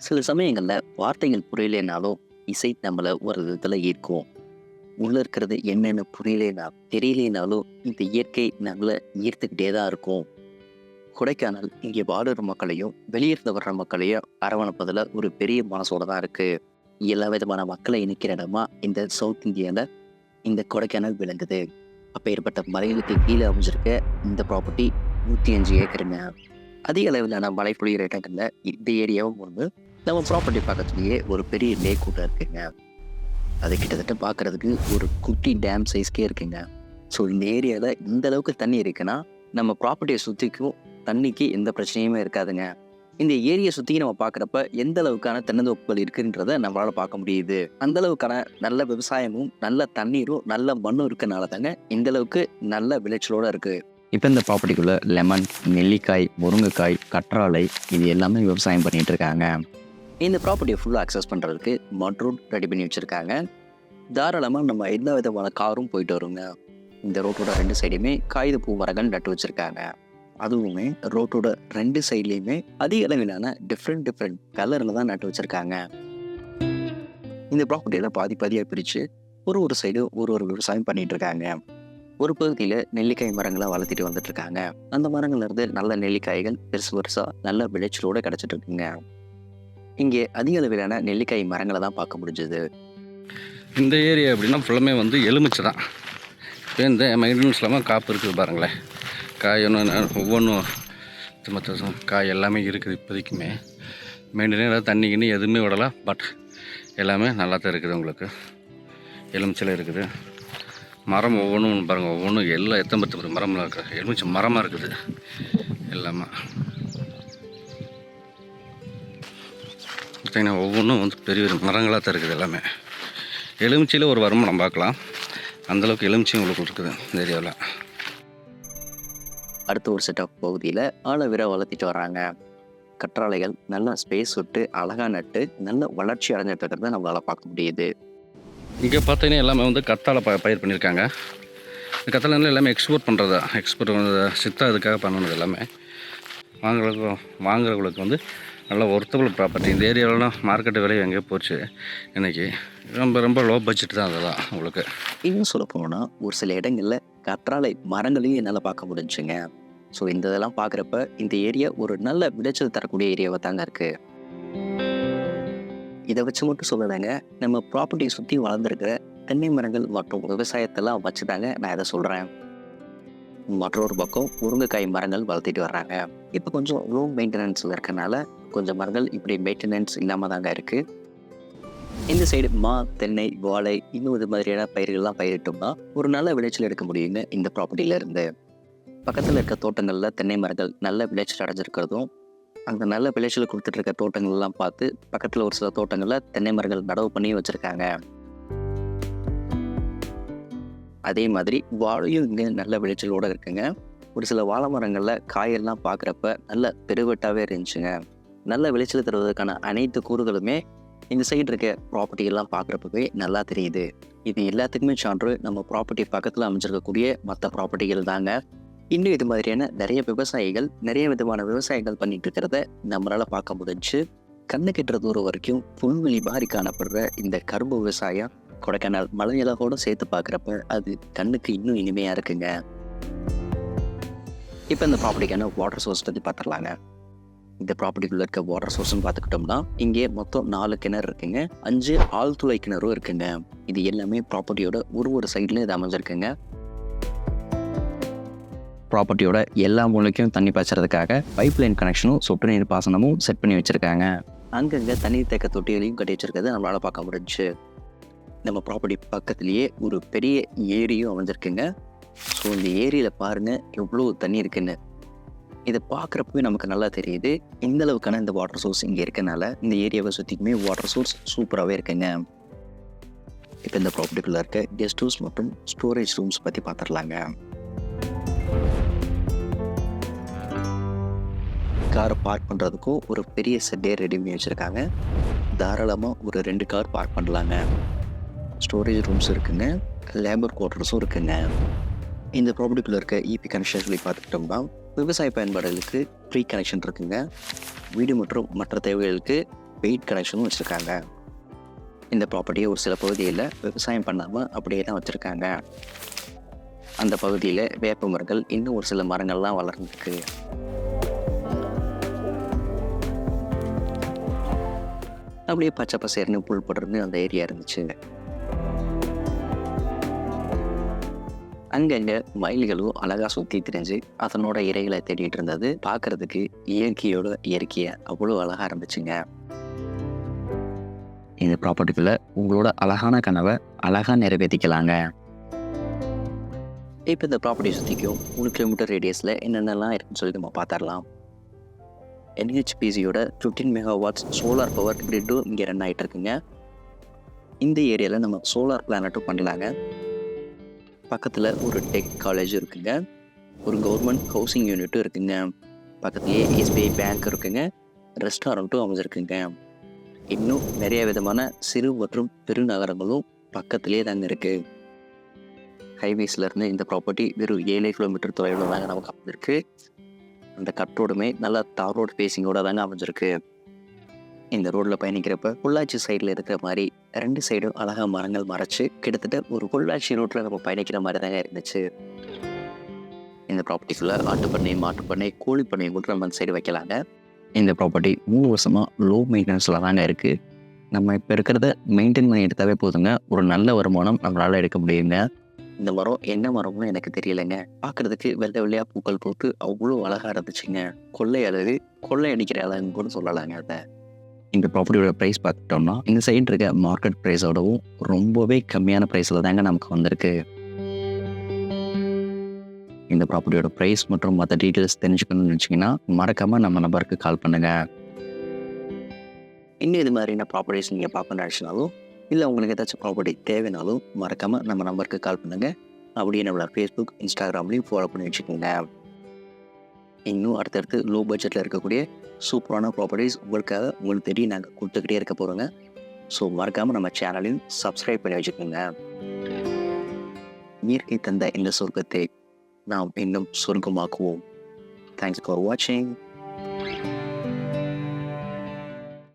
சில சமயங்களில் வார்த்தைகள் புரியலைனாலும் இசை நம்மளை ஒரு விதத்தில் ஈர்க்கும். உள்ள இருக்கிறது என்னென்னு தெரியலைனாலும் இந்த இயற்கை நம்மளை ஈர்த்துக்கிட்டே தான் இருக்கும். கொடைக்கானல் இங்கே வாடுற மக்களையும் வெளியிருந்து வர்ற மக்களையும் அரவணைப்பதில் ஒரு பெரிய மனசோட தான் இருக்கு. எல்லா விதமான மக்களை இணைக்கிற இடமா இந்த சவுத் இந்தியாவில் இந்த கொடைக்கானல் விளங்குது. அப்பேற்பட்ட மலைகளுக்கு கீழே அமைஞ்சிருக்க இந்த ப்ராப்பர்ட்டி 105 ஏக்கருங்க. அதிக அளவிலான மழை பொழியிற இடங்கள்ல இந்த ஏரியாவும் ஒன்று. நம்ம ப்ராப்பர்ட்டி பக்கத்துலேயே ஒரு பெரிய லேக் கூட இருக்குங்க. அது கிட்டத்தட்ட பார்க்கறதுக்கு ஒரு குட்டி டேம் சைஸ்க்கே இருக்குங்க. ஸோ இந்த ஏரியாவில் இந்த அளவுக்கு தண்ணி இருக்குன்னா நம்ம ப்ராப்பர்ட்டியை சுற்றிக்கும் தண்ணிக்கு எந்த பிரச்சனையுமே இருக்காதுங்க. இந்த ஏரியை சுற்றி நம்ம பார்க்குறப்ப எந்த அளவுக்கான தென்னந்தோப்புகள் இருக்குன்றத நம்மளால் பார்க்க முடியுது. அந்த அளவுக்கான நல்ல விவசாயமும் நல்ல தண்ணீரும் நல்ல மண்ணும் இருக்கனால தாங்க இந்த அளவுக்கு நல்ல விளைச்சலோடு இருக்குது. இப்போ இந்த ப்ராப்பர்ட்டிக்குள்ளே லெமன், நெல்லிக்காய், முருங்கைக்காய், கற்றாழை இது எல்லாமே விவசாயம் பண்ணிகிட்டு இருக்காங்க. இந்த ப்ராப்பர்ட்டியை ஃபுல்லாக அக்சஸ் பண்ணுறதுக்கு மட் ரோட் ரெடி பண்ணி வச்சுருக்காங்க. தாராளமாக நம்ம எல்லா விதமான காரும் போயிட்டு வருங்க. இந்த ரோட்டோட 2 சைடுமே காகித பூ மரங்கள் நட்டு வச்சுருக்காங்க. அதுவுமே ரோட்டோட 2 சைட்லேயுமே அதிக அளவிலான டிஃப்ரெண்ட் கலரில் தான் நட்டு வச்சுருக்காங்க. இந்த ப்ராப்பர்ட்டியில் பாதியாக பிரித்து ஒரு சைடு ஒரு விவசாயம் பண்ணிகிட்டு இருக்காங்க. ஒரு பகுதியில் நெல்லிக்காய் மரங்களை வளர்த்திட்டு வந்துட்டு இருக்காங்க. அந்த மரங்கள்லேருந்து நல்ல நெல்லிக்காய்கள் பெருசாக நல்ல விளைச்சலோடு கிடச்சிட்டு இருக்குங்க. இங்கே அதிக அளவிலான நெல்லிக்காய் மரங்களை தான் பார்க்க முடிஞ்சது. இந்த ஏரியா அப்படின்னா ஃபுல்லாமே எலுமிச்சை தான். இப்போ இந்த மெயின்டெனன்ஸ் இல்லாமல் காப்பு இருக்குது பாருங்களேன். காய் ஒன்று காய் எல்லாமே இருக்குது. இப்போதைக்குமே மெயின்டெனன்ஸ் தண்ணி கிண்ணி எதுவுமே விடலாம். பட் எல்லாமே நல்லா தான் இருக்குது. உங்களுக்கு எலுமிச்சையில் இருக்குது. மரம் ஒவ்வொன்றும் பாருங்கள். ஒவ்வொன்றும் எல்லாம் எத்தனை 10 மரம்லாம் இருக்குது. எலுமிச்சை மரமாக இருக்குது எல்லாமே. பார்த்தீங்கன்னா ஒவ்வொன்றும் பெரிய மரங்களாக தான் இருக்குது எல்லாமே. எலுமிச்சையில் ஒரு வருமானம் பார்க்கலாம். அந்தளவுக்கு எலுமிச்சையும் உங்களுக்கு இருக்குது இந்த ஏரியாவில். அடுத்த ஒரு செட் ஆஃப் பகுதியில் ஆலோவேரா வளர்த்திட்டு வராங்க. கற்றாழைகள் நல்லா ஸ்பேஸ் விட்டு அழகாக நட்டு நல்ல வளர்ச்சி அடைஞ்சிட்டு இருக்கிறத நம்மளால் பார்க்க முடியுது. இங்கே பார்த்தீங்கன்னா எல்லாமே கத்தாழை பயிர் பண்ணியிருக்காங்க. இந்த கத்தாழை எல்லாமே எக்ஸ்போர்ட் பண்ணுறதா. சித்தா இதுக்காக பண்ணணும். எல்லாமே வாங்குறவங்களுக்கு நல்ல ஒர்த்தபிள் ப்ராப்பர்ட்டி. இந்த ஏரியாவிலாம் மார்க்கெட்டு விலை எங்கேயோ போச்சு. இன்றைக்கி ரொம்ப லோ பட்ஜெட் தான் அதெல்லாம் உங்களுக்கு. இன்னும் சொல்ல போனோன்னா ஒரு சில இடங்களில் கற்றாழை மரங்களையும் என்னால் பார்க்க முடிஞ்சுங்க. ஸோ இந்த இதெல்லாம் பார்க்குறப்ப இந்த ஏரியா ஒரு நல்ல விளைச்சல் தரக்கூடிய ஏரியாவாக தாங்க இருக்குது. இதை வச்சு மட்டும் சொல்லலைங்க, நம்ம ப்ராப்பர்ட்டியை சுற்றி வளர்ந்துருக்கிற தென்னை மரங்கள் மற்றும் விவசாயத்தெல்லாம் வச்சு தாங்க நான் இதை சொல்கிறேன். மற்றொரு பக்கம் முருங்கைக்காய் மரங்கள் வளர்த்திட்டு வர்றாங்க. இப்போ கொஞ்சம் லோ மெயின்டெனன்ஸில் இருக்கனால கொஞ்சம் மரங்கள் இப்படி மெயின்டெனன்ஸ் இல்லாமல் தாங்க இருக்குது. இந்த சைடு மா, தென்னை, வாழை இன்னும் இது மாதிரியான பயிர்கள்லாம் பயிரிட்டோம்னா ஒரு நல்ல விளைச்சல் எடுக்க முடியுங்க. இந்த ப்ராப்பர்ட்டியிலேருந்து பக்கத்தில் இருக்க தோட்டங்களில் தென்னை மரங்கள் நல்ல விளைச்சல் அடைஞ்சிருக்கிறதும், அந்த நல்ல விளைச்சல் கொடுத்துட்டு இருக்க தோட்டங்கள்லாம் பார்த்து பக்கத்தில் ஒரு சில தோட்டங்களில் தென்னை மரங்கள் நடவு பண்ணி வச்சுருக்காங்க. அதே மாதிரி வாழையும் இங்கே நல்ல விளைச்சலோடு இருக்குங்க. ஒரு சில வாழை மரங்களில் காயெல்லாம் பார்க்குறப்ப நல்ல பெருவெட்டாகவே இருந்துச்சுங்க. நல்ல விளைச்சல் தருவதற்கான அனைத்து கூறுகளுமே இந்த சைடு இருக்க ப்ராப்பர்ட்டிகள்லாம் பார்க்குறப்பவே நல்லா தெரியுது. இது எல்லாத்துக்குமே சான்று நம்ம ப்ராப்பர்ட்டி பக்கத்தில் அமைஞ்சிருக்கக்கூடிய மற்ற ப்ராப்பர்ட்டிகள் தாங்க. இன்னும் இது மாதிரியான நிறைய விவசாயிகள் நிறைய விதமான விவசாயங்கள் பண்ணிட்டு இருக்கிறத நம்மளால் பார்க்க முடிஞ்சு. கண்ணு கெட்டுற தூரம் வரைக்கும் புல்வெளி மாதிரி காணப்படுற இந்த கரும்பு விவசாயம் கொடைக்கானல் மலைநிலவோடு சேர்த்து பார்க்குறப்ப அது கண்ணுக்கு இன்னும் இனிமையாக இருக்குங்க. இப்போ இந்த ப்ராப்பர்ட்டிக்கான வாட்டர் சோர்ஸ் பற்றி பார்த்துடலாங்க. இந்த ப்ராப்பர்ட்டிக்குள்ளே இருக்க வாட்டர் சோர்ஸ்ன்னு பார்த்துக்கிட்டோம்னா இங்கே மொத்தம் 4 கிணறு இருக்குங்க. 5 ஆழ்துளை கிணறும் இருக்குங்க. இது எல்லாமே ப்ராப்பர்ட்டியோட ஒரு சைட்லையும் இது அமைஞ்சிருக்குங்க. ப்ராப்பர்ட்டியோட எல்லா மூலைக்கும் தண்ணி பாய்ச்சறதுக்காக பைப் லைன் கனெக்ஷனும் சொட்டு நீர் பாசனமும் செட் பண்ணி வச்சுருக்காங்க. அங்கங்கே தண்ணீர் தேக்க தொட்டிகளையும் கட்டி வச்சுருக்கிறது நம்மளால் பார்க்க முடிஞ்சு. நம்ம ப்ராப்பர்ட்டி பக்கத்துலேயே ஒரு பெரிய ஏரியும் அமைஞ்சிருக்குங்க. ஸோ இந்த ஏரியில் பாருங்கள் எவ்வளோ தண்ணி இருக்குன்னு. இதை பார்க்குறப்பவே நமக்கு நல்லா தெரியுது. இந்த அளவுக்கான இந்த வாட்டர் சோர்ஸ் இங்கே இருக்கனால இந்த ஏரியாவை சுற்றிக்குமே வாட்டர் சோர்ஸ் சூப்பராகவே இருக்குங்க. இப்போ இந்த ப்ராப்பர்ட்டிக்குள்ளே இருக்க கெஸ்ட் ஹவுஸ் மற்றும் ஸ்டோரேஜ் ரூம்ஸ் பற்றி பார்த்துடலாங்க. காரை பார்க் பண்ணுறதுக்கும் ஒரு பெரிய செட்டே ரெடி பண்ணி வச்சுருக்காங்க. தாராளமாக ஒரு 2 கார் பார்க் பண்ணலாங்க. ஸ்டோரேஜ் ரூம்ஸ் இருக்குங்க. லேபர் குவார்ட்டர்ஸும் இருக்குங்க. இந்த ப்ராப்பர்ட்டிக்குள்ளே இருக்க இபி கனெக்ஷன் சொல்லி பார்த்துக்கிட்டோம்னா விவசாய பயன்பாடுகளுக்கு ஃப்ரீ கனெக்ஷன் இருக்குங்க. வீடு மற்றும் மற்ற தேவைகளுக்கு பெய்ட் கனெக்ஷனும் வச்சுருக்காங்க. இந்த ப்ராப்பர்ட்டியை ஒரு சில பகுதியில் விவசாயம் பண்ணாமல் அப்படியே தான் வச்சுருக்காங்க. அந்த பகுதியில் வேப்ப மரங்கள், இன்னும் ஒரு சில மரங்கள்லாம் வளர்ந்துருக்கு. அப்படியே பச்சை பசேர்னு புல் படர்ந்து அந்த ஏரியா இருந்துச்சு. அங்கங்கே மயில்களும் அழகாக சுற்றி திரிஞ்சு அதனோட இரைகளை தேடிட்டு இருந்தது. பார்க்கறதுக்கு இயற்கையோட இயற்கையை அவ்வளோ அழகாக இருந்துச்சுங்க. இந்த ப்ராப்பர்ட்டிக்குள்ள உங்களோட அழகான கனவை அழகாக நிறைவேற்றிக்கலாங்க. இப்போ இந்த ப்ராப்பர்ட்டியை சுற்றிக்கும் 3 கிலோமீட்டர் ரேடியஸில் என்னென்னலாம் இருக்குன்னு சொல்லி நம்ம பார்த்துடலாம். NHPCயோட 15 மெகாவாட்ஸ் சோலார் பவர் கிரிட்டும் இங்கே ரன் ஆகிட்டு இருக்குங்க. இந்த ஏரியாவில் நம்ம சோலார் பிளானட்டும் பண்ணலாங்க. பக்கத்தில் ஒரு டெக் காலேஜ் இருக்குங்க. ஒரு கவர்மெண்ட் ஹவுசிங் யூனிட்டும் இருக்குங்க. பக்கத்துலேயே SBI பேங்க் இருக்குங்க. ரெஸ்டாரண்ட்டும் அமைஞ்சிருக்குங்க. இன்னும் நிறைய விதமான சிறு மற்றும் பெருநகரங்களும் பக்கத்துலேயே தாங்க இருக்குது. ஹைவேஸ்லேருந்து இந்த ப்ராப்பர்ட்டி வெறும் 7 கிலோமீட்டர் தொலைவில் தாங்க நமக்கு அமைஞ்சிருக்கு. அந்த கட் ரோடுமே நல்லா தார் ரோடு ஃபேஸிங்கோட தாங்க அமைஞ்சிருக்கு. இந்த ரோட்டில் பயணிக்கிறப்ப பொள்ளாச்சி சைடில் இருக்கிற மாதிரி 2 சைடும் அழகாக மரங்கள் மறைச்சு கிட்டத்தட்ட ஒரு பொள்ளாச்சி ரோட்டில் நம்ம பயணிக்கிற மாதிரி தாங்க இருந்துச்சு. இந்த ப்ராப்பர்ட்டிக்குள்ளே ஆட்டுப்பண்ணை, மாட்டுப்பண்ணை, கோழிப்பண்ணை கூட நம்ம அந்த சைடு வைக்கலாங்க. இந்த ப்ராப்பர்ட்டி 3 வருஷமாக லோ மெயின்டெனன்ஸில் தாங்க இருக்குது. நம்ம இப்போ இருக்கிறத மெயின்டைன் பண்ணி எடுத்தாவே போதுங்க, ஒரு நல்ல வருமானம் நம்மளால் எடுக்க முடியுங்க. இந்த மரம் என்ன மரம்னு எனக்கு தெரியலைங்க. பார்க்குறதுக்கு வெள்ளை வெள்ளையாக பூக்கள் போட்டு அவ்வளோ அழகாக இருந்துச்சுங்க. கொள்ளை அழகு, கொள்ளை அடிக்கிற அழகுன்னு கூட சொல்லலாங்க. அதை இந்த ப்ராப்பர்ட்டியோட ப்ரைஸ் பார்த்துட்டோம்னா இந்த சைடு இருக்க மார்க்கெட் ப்ரைஸோடவும் ரொம்பவே கம்மியான ப்ரைஸில் தாங்க நமக்கு வந்திருக்கு. இந்த ப்ராப்பர்ட்டியோட ப்ரைஸ் மற்றும் மற்ற டீட்டெயில்ஸ் தெரிஞ்சுக்கணும்னு நினச்சிங்கன்னா மறக்காமல் நம்ம நம்பருக்கு கால் பண்ணுங்கள். இன்னும் இது மாதிரியான ப்ராப்பர்ட்டிஸ் நீங்கள் பார்க்கணும்னு நினச்சினாலும், இல்லை உங்களுக்கு ஏதாச்சும் ப்ராப்பர்ட்டி தேவைனாலும் மறக்காமல் நம்ம நம்பருக்கு கால் பண்ணுங்கள். அப்படியே நம்மளோட ஃபேஸ்புக், இன்ஸ்டாகிராம்லேயும் ஃபாலோ பண்ணி வச்சுக்கோங்க. இன்னும் அடுத்தடுத்து லோ பட்ஜெட்டில் இருக்கக்கூடிய சூப்பரான ப்ராப்பர்ட்டிஸ் உங்களுக்கு தேடி நாங்கள் கொடுத்துக்கிட்டே இருக்க போகிறோங்க. ஸோ மறக்காமல் நம்ம சேனலையும் சப்ஸ்கிரைப் பண்ணி வச்சுக்கோங்க. இயற்கை தந்த இந்த சொர்க்கத்தை நாம் இன்னும் சொர்க்கமாக்குவோம். தேங்க்ஸ் ஃபார் வாட்சிங்.